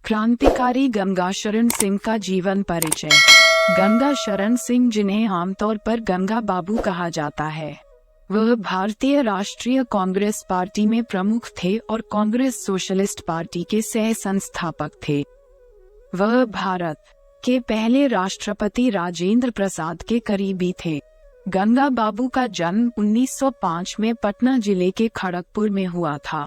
क्रांतिकारी गंगाशरण सिंह का जीवन परिचय। गंगाशरण सिंह, जिन्हें आमतौर पर गंगा बाबू कहा जाता है, वह भारतीय राष्ट्रीय कांग्रेस पार्टी में प्रमुख थे और कांग्रेस सोशलिस्ट पार्टी के सह संस्थापक थे। वह भारत के पहले राष्ट्रपति राजेंद्र प्रसाद के करीबी थे। गंगा बाबू का जन्म 1905 में पटना जिले के खड़गपुर में हुआ था।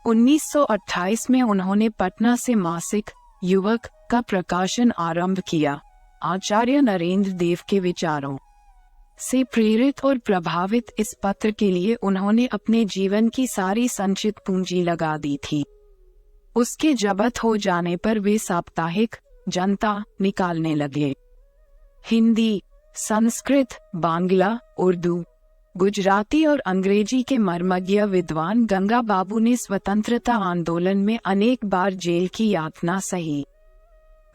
1928 में उन्होंने पटना से मासिक युवक का प्रकाशन आरंभ किया। आचार्य नरेंद्र देव के विचारों से प्रेरित और प्रभावित इस पत्र के लिए उन्होंने अपने जीवन की सारी संचित पूंजी लगा दी थी। उसके जब्त हो जाने पर वे साप्ताहिक जनता निकालने लगे। हिंदी, संस्कृत, बांग्ला, उर्दू, गुजराती और अंग्रेजी के मर्मज्ञ विद्वान गंगा बाबू ने स्वतंत्रता आंदोलन में अनेक बार जेल की यातना सही।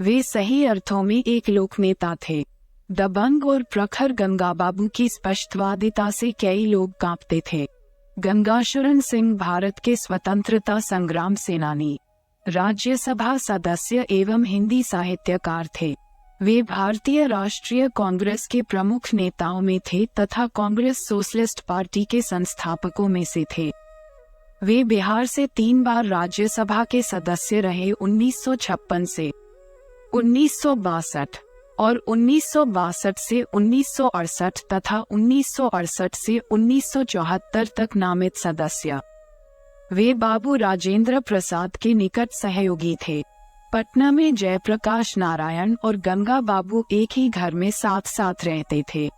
वे सही अर्थों में एक लोकनेता थे। दबंग और प्रखर गंगा बाबू की स्पष्टवादिता से कई लोग कांपते थे। गंगाशरण सिंह भारत के स्वतंत्रता संग्राम सेनानी, राज्यसभा सदस्य एवं हिंदी साहित्यकार थे। वे भारतीय राष्ट्रीय कांग्रेस के प्रमुख नेताओं में थे तथा कांग्रेस सोशलिस्ट पार्टी के संस्थापकों में से थे। वे बिहार से 3 बार राज्यसभा के सदस्य रहे, 1956 से 1962 और 1962 से 1968 तथा 1968 से 1974 तक नामित सदस्य। वे बाबू राजेंद्र प्रसाद के निकट सहयोगी थे। पटना में जयप्रकाश नारायण और गंगा बाबू एक ही घर में साथ साथ रहते थे।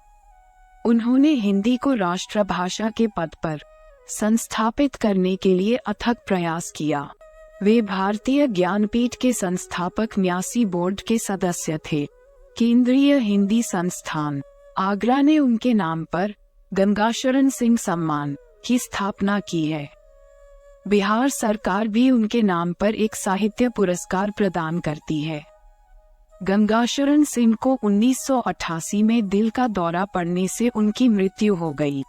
उन्होंने हिंदी को राष्ट्रभाषा के पद पर संस्थापित करने के लिए अथक प्रयास किया। वे भारतीय ज्ञानपीठ के संस्थापक न्यासी बोर्ड के सदस्य थे। केंद्रीय हिंदी संस्थान आगरा ने उनके नाम पर गंगाशरण सिंह सम्मान की स्थापना की है। बिहार सरकार भी उनके नाम पर एक साहित्य पुरस्कार प्रदान करती है। गंगाशरण सिंह को 1988 में दिल का दौरा पड़ने से उनकी मृत्यु हो गई।